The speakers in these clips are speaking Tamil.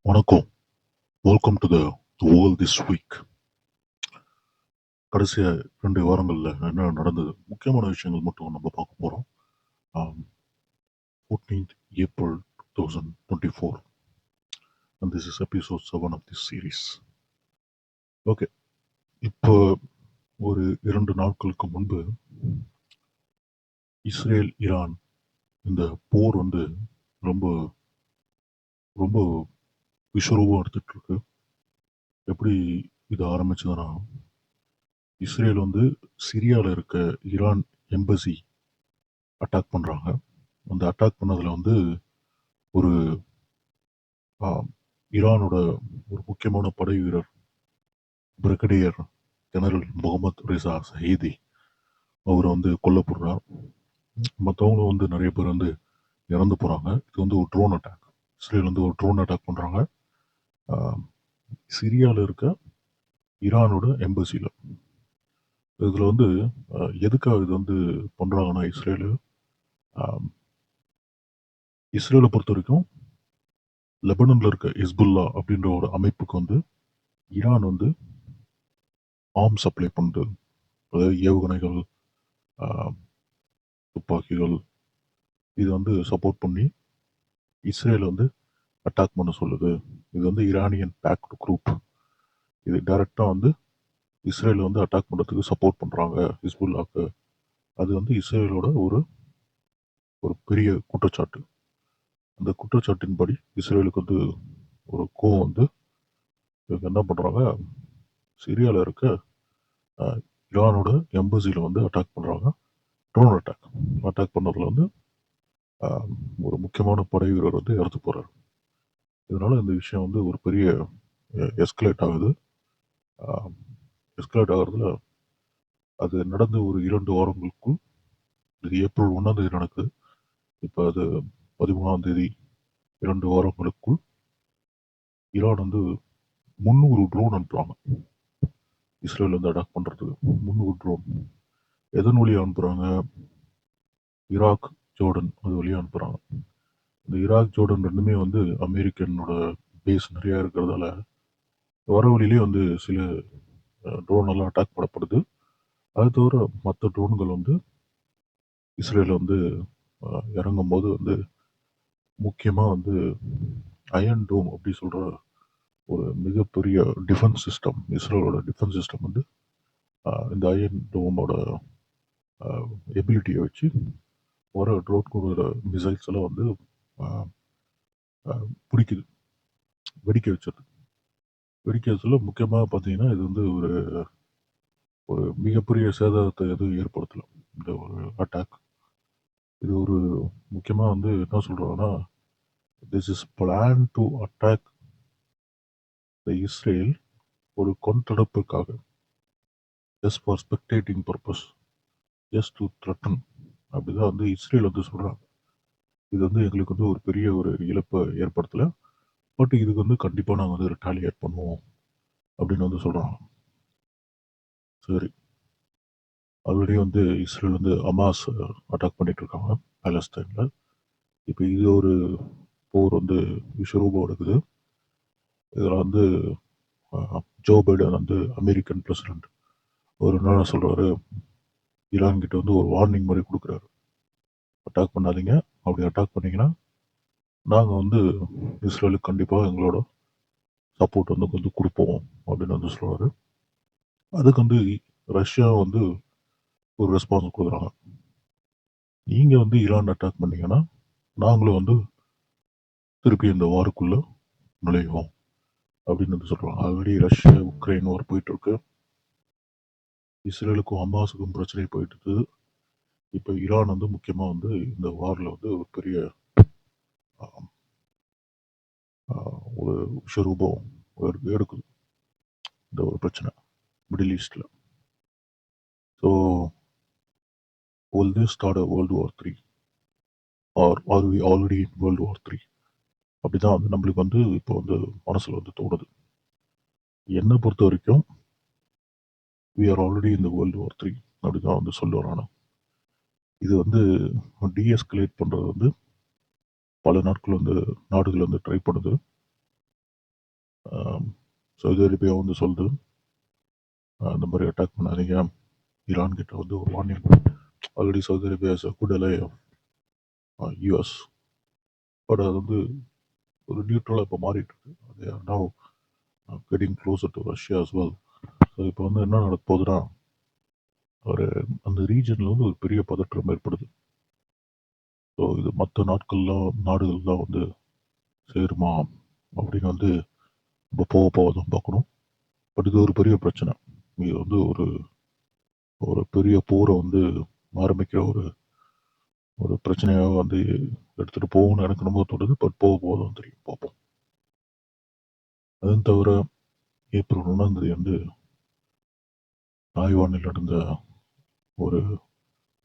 வணக்கம். Welcome to the world this week. கடைசியா 2 வாரங்கள்ல என்ன நடந்தது? முக்கியமான விஷயங்கள் மட்டும் நம்ம பார்க்க போறோம். ஆம் 14th April 2024 and this is episode 7 of this series. Okay. இப்போ ஒரு 2 நாட்களுக்கு முன்பு இஸ்ரேல், ஈரான் இந்த போர் வந்து ரொம்ப ரொம்ப விஸ்வரூபம் எடுத்துட்டு இருக்கு. எப்படி இது ஆரம்பிச்சதுன்னா, இஸ்ரேல் வந்து சிரியால இருக்க ஈரான் எம்பசி அட்டாக் பண்றாங்க. அந்த அட்டாக் பண்ணதுல வந்து ஒரு ஆம், ஈரானோட ஒரு முக்கியமான படை வீரர் brigadier general Mohammed Risa Saeedi அவர் வந்து கொல்லப்படுறார். மற்றவங்க வந்து நிறைய பேர் வந்து இறந்து போறாங்க. இது வந்து ஒரு ட்ரோன் அட்டாக். இஸ்ரேல் வந்து ஒரு ட்ரோன் அட்டாக் பண்றாங்க. ஆம், சிரியால இருக்க ஈரானோட எம்பசில. இதுல வந்து எதுக்காக இது வந்து பண்றாங்கன்னா ஆம், இஸ்ரேலை பொறுத்த வரைக்கும் லெபனன்ல இருக்க ஹிஸ்புல்லா அப்படின்ற ஒரு அமைப்புக்கு வந்து ஈரான் வந்து ஆர்ம் சப்ளை பண்ணுது. அதாவது ஏவுகணைகள், ஆஹ், துப்பாக்கிகள் இது வந்து சப்போர்ட் பண்ணி இஸ்ரேல் வந்து அட்டாக் பண்ண சொல்லுது. இது வந்து ஈரானியன் பேக்டு குரூப். இது டைரக்டா வந்து இஸ்ரேல் வந்து அட்டாக் பண்றதுக்கு சப்போர்ட் பண்றாங்க ஹிஸ்புல்லாக்கு. அது வந்து இஸ்ரேலோட ஒரு ஒரு பெரிய குற்றச்சாட்டு. அந்த குற்றச்சாட்டின்படி இஸ்ரேலுக்கு வந்து ஒரு கோவம் வந்து இவங்க என்ன பண்றாங்க, சிரியால இருக்க ஆஹ், ஈரானோட எம்பசில வந்து அட்டாக் பண்றாங்க. Drone attack. அட்டாக் பண்ணதுல வந்து ஆஹ், ஒரு முக்கியமான படை வீரர் வந்து இறந்து போறாரு. இதனால இந்த விஷயம் வந்து ஒரு பெரிய எஸ்கலேட் ஆகுது. எஸ்கலேட் ஆகுறதுல அது நடந்து ஒரு 2 வாரங்களுக்குள், இது ஏப்ரல் 1ஆம் தேதி நடக்குது. இப்போ அது 13ஆம் தேதி, 2 வாரங்களுக்குள் ஈரான் வந்து 300 ட்ரோன் அனுப்புறாங்க. இஸ்ரேல் வந்து அட்டாக் பண்றதுக்கு 300 ட்ரோன். எதன் வழியா அனுப்புறாங்க? ஈராக், ஜோர்டன் அது வழியா அனுப்புறாங்க. இந்த ஈராக், ஜோர்டன் ரெண்டுமே வந்து அமெரிக்கனோட பேஸ் நிறைய இருக்கிறதால வர வழியிலே வந்து சில ட்ரோன் எல்லாம் அட்டாக் பண்ணப்படுது. அது தவிர மற்ற ட்ரோன்கள் வந்து இஸ்ரேல் வந்து இறங்கும் போது வந்து முக்கியமா வந்து அயன் டோம் அப்படி சொல்ற ஒரு மிகப்பெரிய டிஃபென்ஸ் சிஸ்டம், இஸ்ரேலோட டிஃபென்ஸ் சிஸ்டம் வந்து இந்த அயன் டோமோட எபிலிட்டியை வச்சு வர ட்ரோன் கொடுக்குற மிசைல்ஸ் எல்லாம் வந்து ஆஹ், பிடிக்குது, வெடிக்க வச்சது. வெடிக்க வச்சதுல முக்கியமாக பார்த்தீங்கன்னா இது வந்து ஒரு ஒரு மிகப்பெரிய சேதாரத்தை எதுவும் ஏற்படுத்தல இந்த ஒரு அட்டாக். இது ஒரு முக்கியமாக வந்து என்ன சொல்றாங்கன்னா, this is plan to attack the Israel ஒரு கொntதடுப்புக்காக, just for spectating purpose, just to threaten அப்படிதான் வந்து இஸ்ரேல் வந்து சொல்றாங்க. இது வந்து எங்களுக்கு வந்து ஒரு பெரிய ஒரு இழப்பை ஏற்படுத்தல, பட் இதுக்கு வந்து கண்டிப்பா நாங்க வந்து ரிட்டாலியேட் பண்ணுவோம் அப்படின்னு வந்து சொல்றாங்க. சரி, ஆல்ரெடி வந்து இஸ்ரேல் வந்து அமாஸ் அட்டாக் பண்ணிட்டு இருக்காங்க பாலஸ்தீன்ல. இப்போ இது ஒரு போர் வந்து விஸ்வரூபம் எடுக்குது. இதுல வந்து ஜோ பைடன் வந்து அமெரிக்கன் பிரசிடென்ட் ஒரு என்ன சொல்றாரு, ஈரான் கிட்ட வந்து ஒரு வார்னிங் மாதிரி கொடுக்குறாரு. அட்டாக் பண்ணாதீங்க, அப்படி அட்டாக் பண்ணீங்கன்னா நாங்க வந்து இஸ்ரேலுக்கு கண்டிப்பா எங்களோட சப்போர்ட் வந்து கொஞ்சம் கொடுப்போம் அப்படின்னு வந்து சொல்றாரு. அதுக்கு வந்து ரஷ்யா வந்து ஒரு ரெஸ்பான்ஸ் கொடுக்குறாங்க. நீங்க வந்து ஈரான் அட்டாக் பண்ணீங்கன்னா நாங்களும் வந்து திருப்பி இந்த வாருக்குள்ள நுழைவோம் அப்படின்னு வந்து சொல்றாங்க. ஆல்ரெடி ரஷ்யா உக்ரைன் வார் போயிட்டு இருக்கு. இஸ்ரேலுக்கும் ஹமாஸுக்கும் பிரச்சனை போயிட்டு இருக்கு. இப்போ ஈரான் வந்து முக்கியமா வந்து இந்த வார்ல வந்து ஒரு பெரிய ஆஹ், ஒரு விஸ்வரூபம் எடுக்குது இந்த ஒரு பிரச்சனை மிடில் ஈஸ்ட்ல. So will this start a World War 3 or are we already in World War 3? அப்படிதான் வந்து நம்மளுக்கு வந்து இப்போ வந்து மனசுல வந்து தோணுது. என்னை பொறுத்த வரைக்கும் we are already in the World War 3 அப்படிதான் வந்து சொல்லுவேன் நான். இது வந்து டீஎஸ்கலேட் பண்றது வந்து பல நாட்கள் வந்து நாடுகள் வந்து ட்ரை பண்ணுது. சவுதி அரேபியா வந்து சொல்லுது, இந்த மாதிரி அட்டாக் பண்ணாதீங்க. ஈரான் கிட்ட வந்து ஒரு warning. Already Saudi Arabia is good ally US. But அது வந்து ஒரு நியூட்ரலாக இப்போ மாறிட்டு இருக்கு. அது now getting closer to Russia as well. So இப்போ வந்து என்ன நடக்க போகுதுன்னா, ஒரு அந்த ரீஜனில் வந்து ஒரு பெரிய பதற்றம் ஏற்படுது. ஸோ இது மற்ற நாடுகள்லாம் வந்து சேருமா அப்படின்னு வந்து நம்ம போக தான் பார்க்கணும். பட் இது ஒரு பெரிய பிரச்சனை. இது வந்து ஒரு ஒரு பெரிய போரை வந்து ஆரம்பிக்கிற ஒரு ஒரு பிரச்சனையாக வந்து எடுத்துட்டு போகணும்னு எனக்கு ரொம்ப தோணுது. பட் போக தான் தெரியும், பார்ப்போம். அதுவும் தவிர ஏப்ரல் 1 வந்து தாய்வானில் நடந்த ஒரு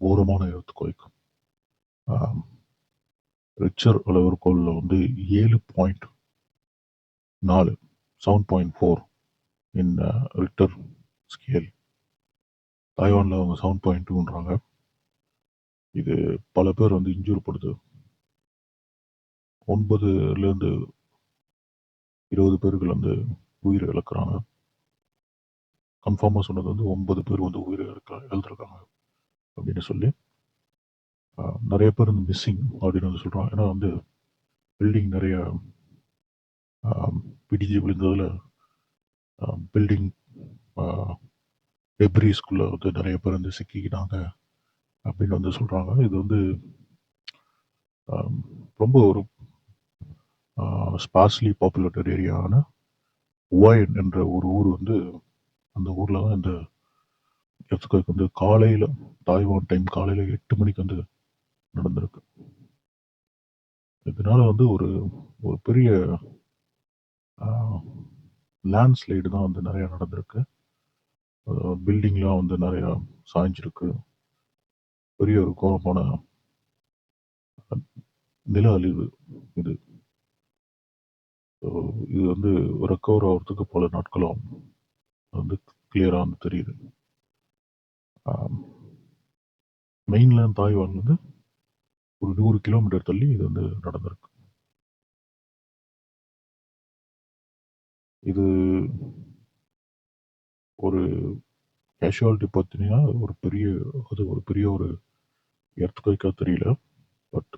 ஓரமான இடத்துக்கு ரிச்சர் அளவுகோலில் வந்து 7.4 7.4 இன் ரிக்டர் ஸ்கேல். தாய்வானில் அவங்க 7.2ன்றாங்க. இது பல பேர் வந்து இன்ஜூர் படுது. 9லேருந்து 20 பேர்கள் வந்து உயிரை இழக்கிறாங்க. கன்ஃபார்மாக சொன்னது வந்து 9 பேர் வந்து உயிரை இழந்திருக்காங்க அப்படின்னு சொல்லி நிறைய பேர் வந்து மிஸ்ஸிங் அப்படின்னு வந்து சொல்கிறாங்க. ஏன்னா வந்து பில்டிங் நிறைய பிடிஜி விழுந்ததில் பில்டிங் டெப்ரீஸ்குள்ளே வந்து நிறைய பேர் வந்து சிக்கிக்கிட்டாங்க அப்படின்னு வந்து சொல்கிறாங்க. இது வந்து ரொம்ப ஒரு ஸ்பார்ஸ்லி பாப்புலேட்டட் ஏரியாவான ஒயன் என்ற ஒரு ஊர் வந்து, அந்த ஊரில் தான் இந்த எர்த்குவேக் வந்து காலையில் தாய்வான் டைம் காலையில் 8 மணிக்கு வந்து நடந்திருக்கு. இதனால வந்து ஒரு ஒரு பெரிய லேண்ட்ஸ்லைடு தான் வந்து நிறைய நடந்திருக்கு. பில்டிங்லாம் வந்து நிறைய சாய்ஞ்சிருக்கு. பெரிய ஒரு கோரமான நில அழிவு இது. இது வந்து ரெக்கவர் ஆகிறதுக்கு பல நாட்களும் வந்து கிளியராக வந்து தெரியுது. மெயின்லேண்ட் தாய்வான் வந்து ஒரு 100 கிலோமீட்டர் தள்ளி இது வந்து நடந்திருக்கு. இது ஒரு கேஷுவாலிட்டி பார்த்தீங்கன்னா ஒரு பெரிய ஒரு எர்த்குவேக்காக தெரியல. பட்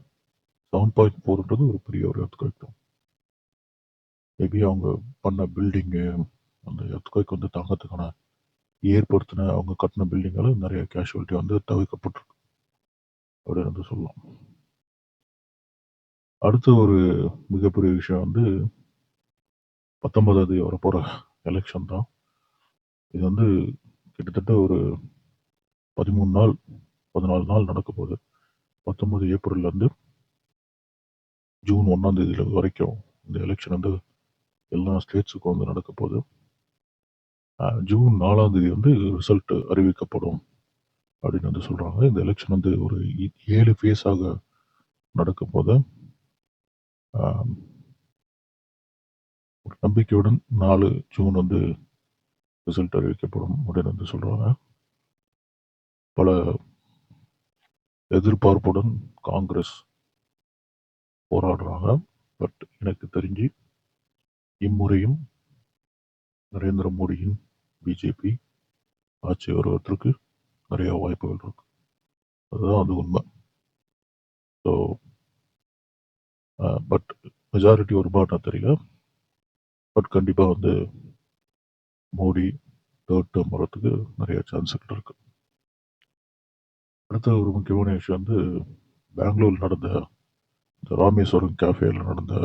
7.4ன்றது ஒரு பெரிய ஒரு எர்த்குவேக் தான். மேபி அவங்க பண்ண பில்டிங்கு அந்த எர்த்குவேக் வந்து தாங்கிறதுக்கான ஏற்படுத்தின அவங்க கட்டின பில்டிங்கால நிறைய கேஷுவாலிட்டி வந்து தவிர்க்கப்பட்டிருக்கு அப்படின்னு வந்து சொல்லலாம். அடுத்த ஒரு மிகப்பெரிய விஷயம் வந்து 19ஆம் தேதி வரப்போகிற எலெக்ஷன் தான். இது வந்து கிட்டத்தட்ட ஒரு 14 நாள் நடக்க போகுது. 19 ஏப்ரல்லேருந்து ஜூன் 1 வரைக்கும் இந்த எலெக்ஷன் வந்து எல்லா ஸ்டேட்ஸுக்கும் வந்து நடக்க போகுது. ஜூன் 4 வந்து ரிசல்ட் அறிவிக்கப்படும் அப்படின்னு வந்து சொல்றாங்க. இந்த எலெக்ஷன் வந்து ஒரு 7 ஃபேஸாக நடக்க போது. ஒரு நம்பிக்கையுடன் 4 ஜூன் வந்து ரிசல்ட் அறிவிக்கப்படும் அப்படின்னு வந்து சொல்றாங்க. பல எதிர்பார்ப்புடன் காங்கிரஸ் போராடுறாங்க. பட் எனக்கு தெரிஞ்சு இம்முறையும் நரேந்திர மோடியின் பிஜேபி ஆட்சி வருவதற்கு நிறைய வாய்ப்புகள் இருக்கு. அதுதான் அது உண்மை. ஸோ பட் மெஜாரிட்டி வருமானா தெரியல. பட் கண்டிப்பாக வந்து மோடி தேர்ட் டேர்ம் வரத்துக்கு நிறைய சான்ஸுகள் இருக்கு. அடுத்த ஒரு முக்கியமான விஷயம் வந்து பெங்களூர் நடந்த இந்த ராமேஸ்வரம் கேஃபேல நடந்த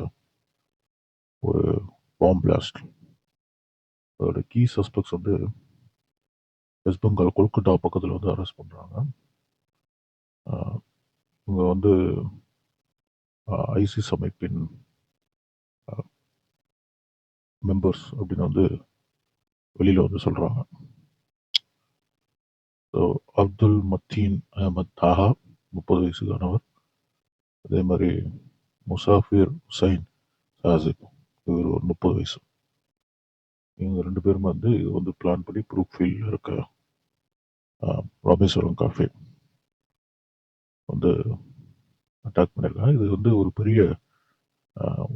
ஒரு பாம் பிளாஸ்ட். அதோட கீ சஸ்பெக்ட்ஸ் வந்து வெஸ்ட் பெங்கால் கொல்கட்டா பக்கத்தில் வந்து அரெஸ்ட் பண்ணுறாங்க. இவங்க வந்து ஐசிஸ் அமைப்பின் மெம்பர்ஸ் அப்படின்னு வந்து வெளியில் வந்து சொல்கிறாங்க. ஸோ அப்துல் மத்தீன் அஹமத் தாஹா 30 வயசுக்கானவர். அதே மாதிரி முசாஃபிர் ஹுசைன் சாசிப் இவர் ஒரு 30 வயசு. இவங்க 2 பேருமே வந்து இது வந்து பிளான் பண்ணி ப்ரூக்ஃபீல்டில் இருக்க ராமேஸ்வரம் காஃபே வந்து அட்டாக் பண்ணியிருக்காங்க. இது வந்து ஒரு பெரிய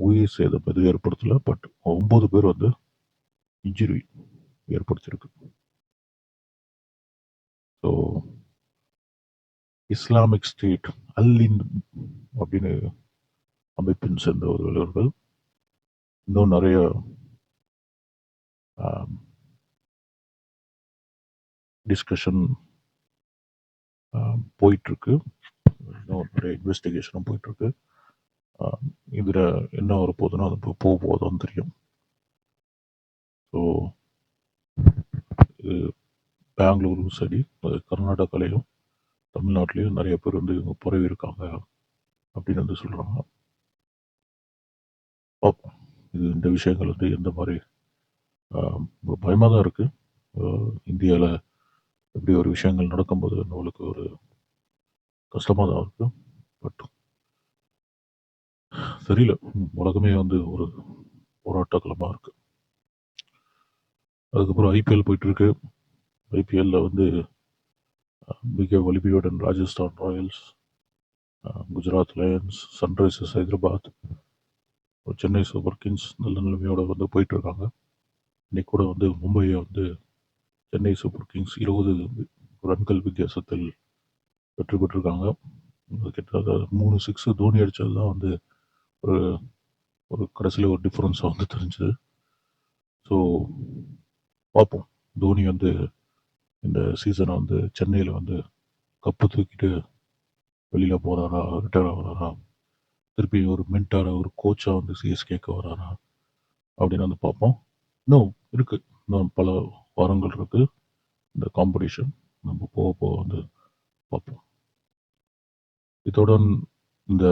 உயிர் சேதம் எதுவும் ஏற்படுத்தலை. பட் 9 பேர் வந்து இன்ஜுரி ஏற்படுத்தியிருக்கு. ஸோ இஸ்லாமிக் ஸ்டேட் அல்லின் அப்படின்னு அமைப்பின் சேர்ந்தவர்கள் இன்னும் நிறைய டிஸ்கஷன் போயிட்டு இருக்கு. இன்னும் நிறைய இன்வெஸ்டிகேஷனும் போயிட்டு இருக்கு. இதுல என்ன வரப்போகுதுன்னா அது போக போதும் தெரியும். ஸோ இது பெங்களூரும் சரி, கர்நாடகாலையும் தமிழ்நாட்டிலையும் நிறைய பேர் வந்து இவங்க பரவி இருக்காங்க அப்படின்னு வந்து சொல்றாங்க. பார்ப்போம் இது இந்த விஷயங்கள் வந்து எந்த மாதிரி. பயமாக தான் இருக்கு. இந்தியாவில் இப்படி ஒரு விஷயங்கள் நடக்கும்போது நம்மளுக்கு ஒரு கஷ்டமாக தான் இருக்கு. பட் தெரியல, உலகமே வந்து ஒரு போராட்ட களமாக இருக்கு. அதுக்கப்புறம் ஐபிஎல் போயிட்டு இருக்கு. ஐபிஎல்ல வந்து மிக வலிமையுடன் Rajasthan Royals, Gujarat Lions, Sunrisers Hyderabad, Chennai super Kings நல்ல நிலைமையோட வந்து போயிட்டு இருக்காங்க. இன்னைக்கு கூட வந்து மும்பையை வந்து சென்னை சூப்பர் கிங்ஸ் 20 ரன்கள் வித்தியாசத்தில் வெற்றி பெற்றிருக்காங்க. கிட்டத்தட்ட 3 6 தோனி அடிச்சது தான் வந்து ஒரு ஒரு கடைசியில் ஒரு டிஃப்ரென்ஸாக வந்து தெரிஞ்சுது. ஸோ பார்ப்போம், தோனி வந்து இந்த சீசனை வந்து சென்னையில் வந்து கப்பு தூக்கிட்டு வெளியில் போகிறாரா, ரிட்டையர் ஆகிறாரா, திருப்பி ஒரு மென்டாராக ஒரு கோச்சாக வந்து சிஎஸ்கேக்கு வராரா அப்படின்னு வந்து பார்ப்போம். இன்னும் இருக்கு, இன்னும் பல வாரங்கள் இருக்கு இந்த காம்படிஷன். நம்ம போக போக வந்து பார்ப்போம். இத்துடன் இந்த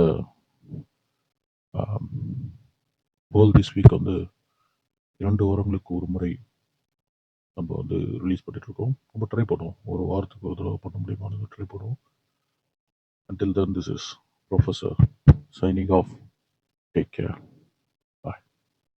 வேர்ல்ட் திஸ் வீக் வந்து 2 வாரங்களுக்கு ஒரு முறை நம்ம வந்து ரிலீஸ் பண்ணிட்டு இருக்கோம். நம்ம ட்ரை பண்ணுவோம், ஒரு வாரத்துக்கு ஒரு தடவை பண்ண முடியுமான்னு ட்ரை பண்ணுவோம். Until then, this is Professor signing off. Take care.